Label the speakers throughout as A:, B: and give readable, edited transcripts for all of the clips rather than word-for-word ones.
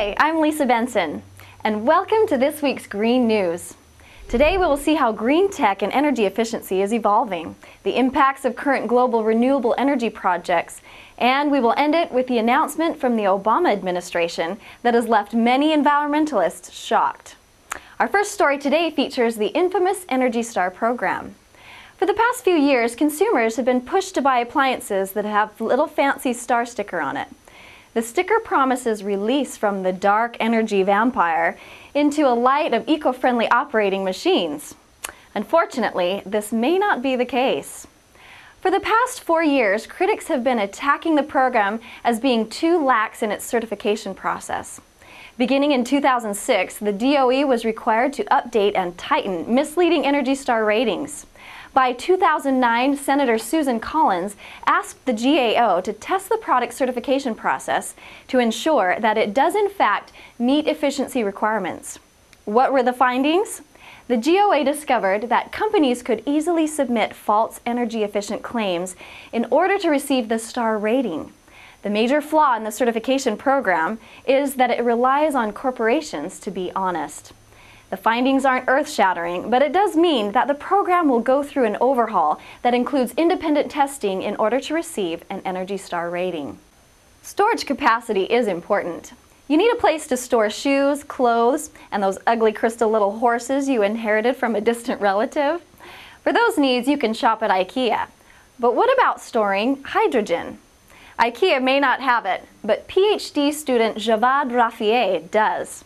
A: Hi, I'm Lisa Benson, and welcome to this week's Green News. Today we will see how green tech and energy efficiency is evolving, the impacts of current global renewable energy projects, and we will end it with the announcement from the Obama administration that has left many environmentalists shocked. Our first story today features the infamous Energy Star program. For the past few years, consumers have been pushed to buy appliances that have a little fancy star sticker on it. The sticker promises release from the dark energy vampire into a light of eco-friendly operating machines. Unfortunately, this may not be the case. For the past 4 years, critics have been attacking the program as being too lax in its certification process. Beginning in 2006, the DOE was required to update and tighten misleading Energy Star ratings. By 2009, Senator Susan Collins asked the GAO to test the product certification process to ensure that it does in fact meet efficiency requirements. What were the findings? The GOA discovered that companies could easily submit false energy efficient claims in order to receive the star rating. The major flaw in the certification program is that it relies on corporations to be honest. The findings aren't earth-shattering, but it does mean that the program will go through an overhaul that includes independent testing in order to receive an Energy Star rating. Storage capacity is important. You need a place to store shoes, clothes, and those ugly crystal little horses you inherited from a distant relative. For those needs, you can shop at IKEA. But what about storing hydrogen? IKEA may not have it, but PhD student Javad Rafieeh does.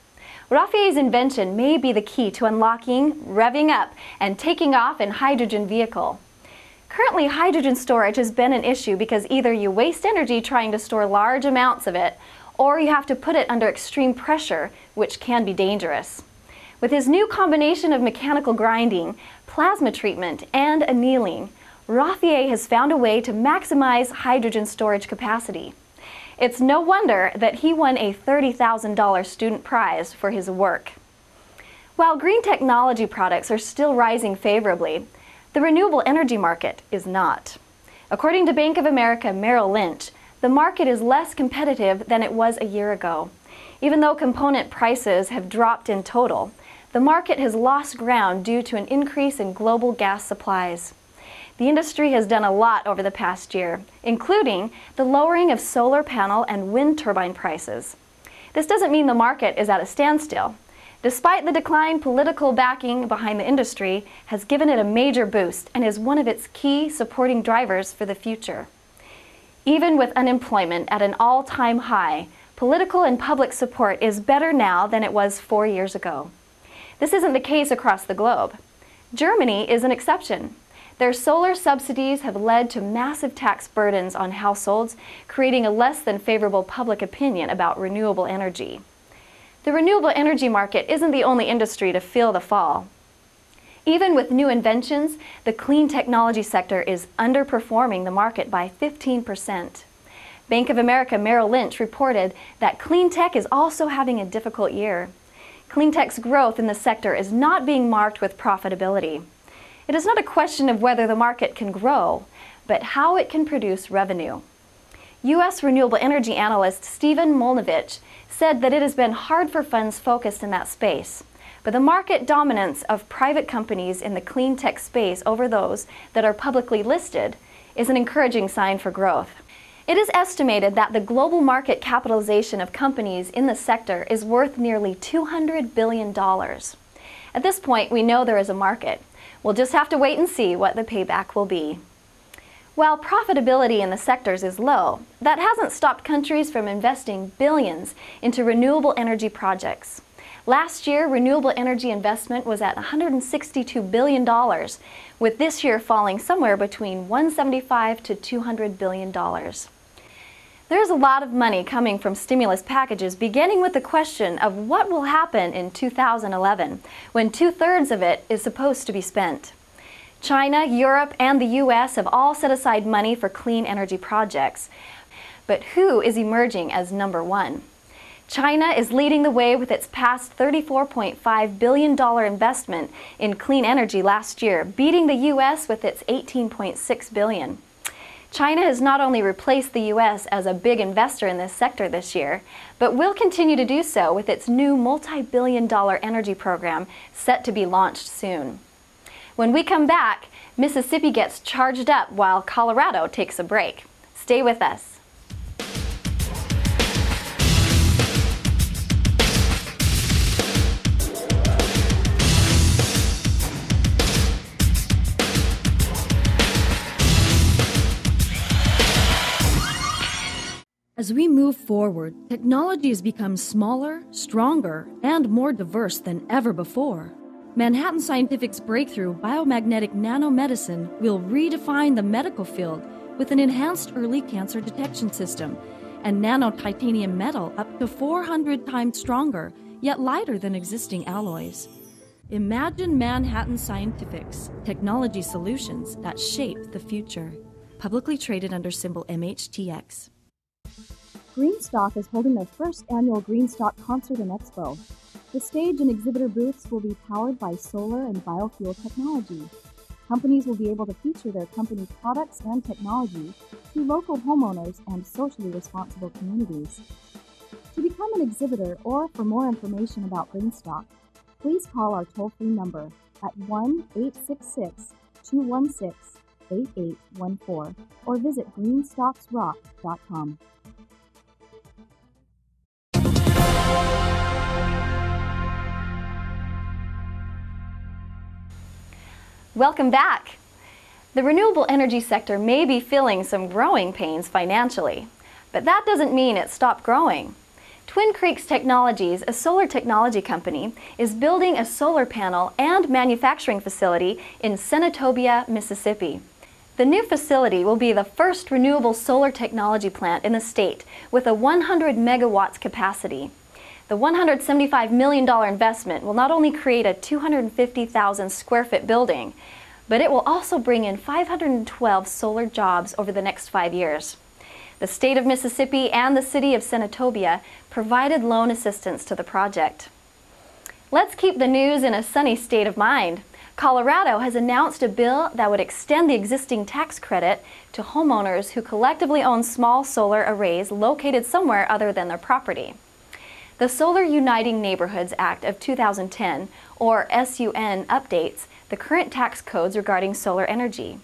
A: Rafieeh's invention may be the key to unlocking, revving up, and taking off in hydrogen vehicle. Currently, hydrogen storage has been an issue because either you waste energy trying to store large amounts of it, or you have to put it under extreme pressure, which can be dangerous. With his new combination of mechanical grinding, plasma treatment, and annealing, Rafieeh has found a way to maximize hydrogen storage capacity. It's no wonder that he won a $30,000 student prize for his work. While green technology products are still rising favorably, the renewable energy market is not. According to Bank of America Merrill Lynch, the market is less competitive than it was a year ago. Even though component prices have dropped in total, the market has lost ground due to an increase in global gas supplies. The industry has done a lot over the past year, including the lowering of solar panel and wind turbine prices. This doesn't mean the market is at a standstill. Despite the decline, political backing behind the industry has given it a major boost and is one of its key supporting drivers for the future. Even with unemployment at an all-time high, political and public support is better now than it was 4 years ago. This isn't the case across the globe. Germany is an exception. Their solar subsidies have led to massive tax burdens on households, creating a less than favorable public opinion about renewable energy. The renewable energy market isn't the only industry to feel the fall. Even with new inventions, the clean technology sector is underperforming the market by 15%. Bank of America Merrill Lynch reported that clean tech is also having a difficult year. Clean tech's growth in the sector is not being marked with profitability. It is not a question of whether the market can grow, but how it can produce revenue. U.S. renewable energy analyst Stephen Molnovich said that it has been hard for funds focused in that space, but the market dominance of private companies in the clean tech space over those that are publicly listed is an encouraging sign for growth. It is estimated that the global market capitalization of companies in the sector is worth nearly $200 billion. At this point, we know there is a market. We'll just have to wait and see what the payback will be. While profitability in the sectors is low, that hasn't stopped countries from investing billions into renewable energy projects. Last year, renewable energy investment was at $162 billion, with this year falling somewhere between $175 to $200 billion. There's a lot of money coming from stimulus packages, beginning with the question of what will happen in 2011, when 2/3 of it is supposed to be spent. China, Europe, and the U.S. have all set aside money for clean energy projects. But who is emerging as number one? China is leading the way with its past $34.5 billion investment in clean energy last year, beating the U.S. with its $18.6 billion. China has not only replaced the U.S. as a big investor in this sector this year, but will continue to do so with its new multi-billion-dollar energy program set to be launched soon. When we come back, Mississippi gets charged up while Colorado takes a break. Stay with us.
B: As we move forward, technology has become smaller, stronger, and more diverse than ever before. Manhattan Scientific's breakthrough biomagnetic nanomedicine will redefine the medical field with an enhanced early cancer detection system and nano-titanium metal up to 400 times stronger, yet lighter than existing alloys. Imagine Manhattan Scientific's technology solutions that shape the future. Publicly traded under symbol MHTX.
C: Greenstock is holding their first annual Greenstock Concert and Expo. The stage and exhibitor booths will be powered by solar and biofuel technology. Companies will be able to feature their company products and technology to local homeowners and socially responsible communities. To become an exhibitor or for more information about Greenstock, please call our toll-free number at 1-866-216-8814 or visit greenstocksrock.com.
A: Welcome back. The renewable energy sector may be feeling some growing pains financially, but that doesn't mean it's stopped growing. Twin Creeks Technologies, a solar technology company, is building a solar panel and manufacturing facility in Senatobia, Mississippi. The new facility will be the first renewable solar technology plant in the state with a 100 megawatts capacity. The $175 million investment will not only create a 250,000 square foot building, but it will also bring in 512 solar jobs over the next 5 years. The state of Mississippi and the city of Senatobia provided loan assistance to the project. Let's keep the news in a sunny state of mind. Colorado has announced a bill that would extend the existing tax credit to homeowners who collectively own small solar arrays located somewhere other than their property. The Solar Uniting Neighborhoods Act of 2010, or SUN, updates the current tax codes regarding solar energy.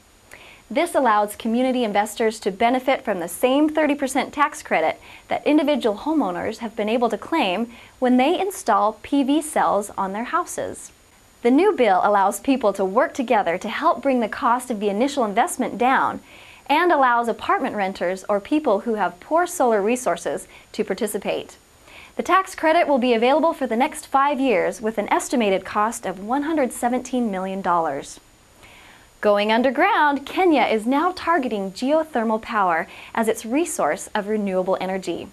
A: This allows community investors to benefit from the same 30% tax credit that individual homeowners have been able to claim when they install PV cells on their houses. The new bill allows people to work together to help bring the cost of the initial investment down and allows apartment renters or people who have poor solar resources to participate. The tax credit will be available for the next 5 years with an estimated cost of $117 million. Going underground, Kenya is now targeting geothermal power as its resource of renewable energy.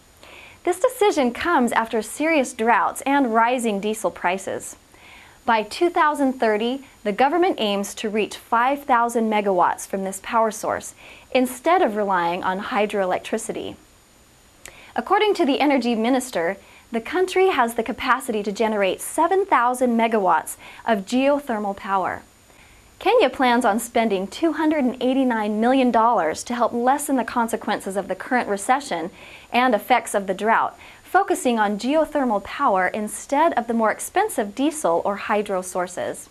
A: This decision comes after serious droughts and rising diesel prices. By 2030, the government aims to reach 5,000 megawatts from this power source instead of relying on hydroelectricity. According to the energy minister, the country has the capacity to generate 7,000 megawatts of geothermal power. Kenya plans on spending $289 million to help lessen the consequences of the current recession and effects of the drought, focusing on geothermal power instead of the more expensive diesel or hydro sources.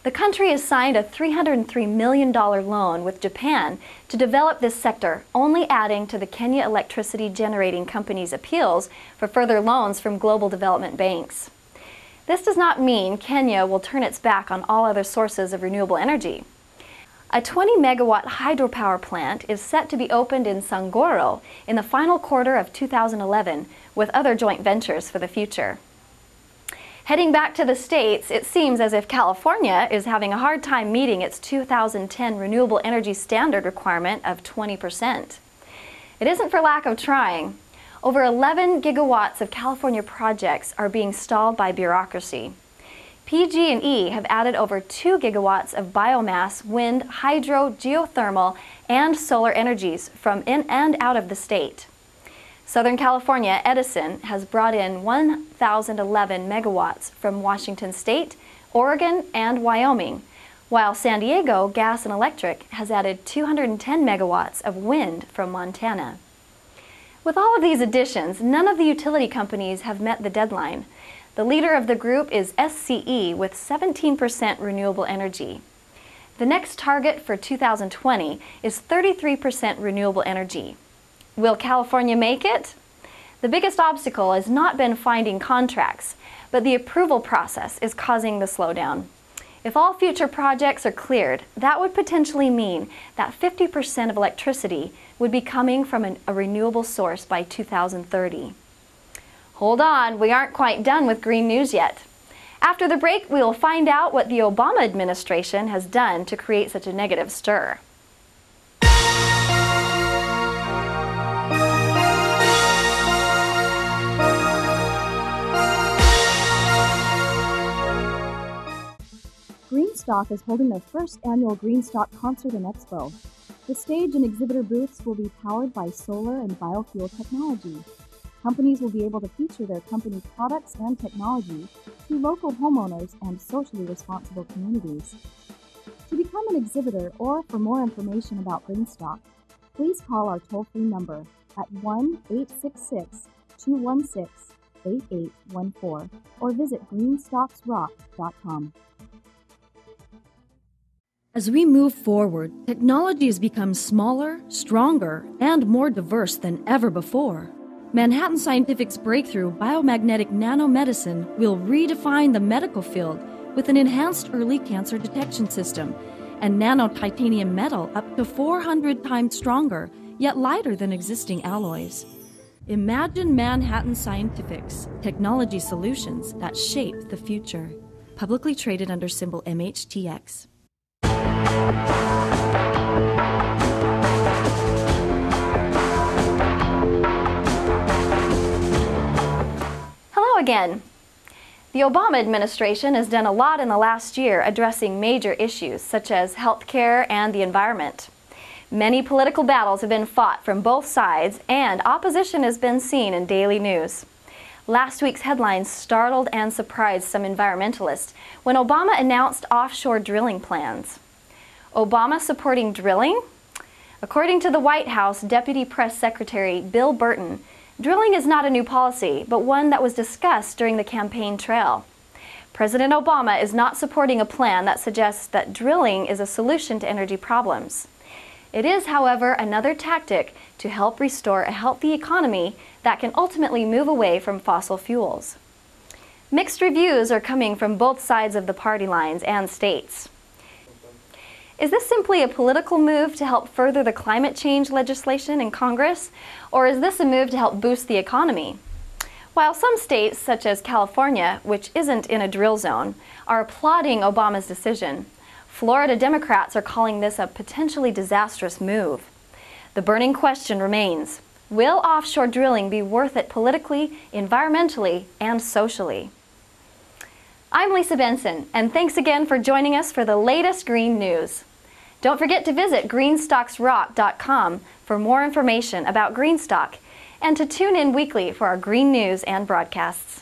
A: The country has signed a $303 million loan with Japan to develop this sector, only adding to the Kenya Electricity Generating Company's appeals for further loans from global development banks. This does not mean Kenya will turn its back on all other sources of renewable energy. A 20-megawatt hydropower plant is set to be opened in Sangoro in the final quarter of 2011, with other joint ventures for the future. Heading back to the States, it seems as if California is having a hard time meeting its 2010 renewable energy standard requirement of 20%. It isn't for lack of trying. Over 11 gigawatts of California projects are being stalled by bureaucracy. PG&E have added over 2 gigawatts of biomass, wind, hydro, geothermal, and solar energies from in and out of the state. Southern California Edison has brought in 1,011 megawatts from Washington State, Oregon, and Wyoming, while San Diego Gas and Electric has added 210 megawatts of wind from Montana. With all of these additions, none of the utility companies have met the deadline. The leader of the group is SCE with 17% renewable energy. The next target for 2020 is 33% renewable energy. Will California make it? The biggest obstacle has not been finding contracts, but the approval process is causing the slowdown. If all future projects are cleared, that would potentially mean that 50% of electricity would be coming from a renewable source by 2030. Hold on, we aren't quite done with green news yet. After the break, we will find out what the Obama administration has done to create such a negative stir.
C: Greenstock is holding their first annual Greenstock Concert and Expo. The stage and exhibitor booths will be powered by solar and biofuel technology. Companies will be able to feature their company products and technology to local homeowners and socially responsible communities. To become an exhibitor or for more information about Greenstock, please call our toll-free number at 1-866-216-8814 or visit greenstocksrock.com.
B: As we move forward, technology has become smaller, stronger, and more diverse than ever before. Manhattan Scientific's breakthrough biomagnetic nanomedicine will redefine the medical field with an enhanced early cancer detection system and nano-titanium metal up to 400 times stronger, yet lighter than existing alloys. Imagine Manhattan Scientific's technology solutions that shape the future. Publicly traded under symbol MHTX.
A: Hello again. The Obama administration has done a lot in the last year addressing major issues such as healthcare and the environment. Many political battles have been fought from both sides, and opposition has been seen in daily news. Last week's headlines startled and surprised some environmentalists when Obama announced offshore drilling plans. Obama supporting drilling? According to the White House Deputy Press Secretary Bill Burton, drilling is not a new policy, but one that was discussed during the campaign trail. President Obama is not supporting a plan that suggests that drilling is a solution to energy problems. It is, however, another tactic to help restore a healthy economy that can ultimately move away from fossil fuels. Mixed reviews are coming from both sides of the party lines and states. Is this simply a political move to help further the climate change legislation in Congress, or is this a move to help boost the economy? While some states, such as California, which isn't in a drill zone, are applauding Obama's decision, Florida Democrats are calling this a potentially disastrous move. The burning question remains, will offshore drilling be worth it politically, environmentally, and socially? I'm Lisa Benson, and thanks again for joining us for the latest green news. Don't forget to visit greenstocksrock.com for more information about Greenstock and to tune in weekly for our green news and broadcasts.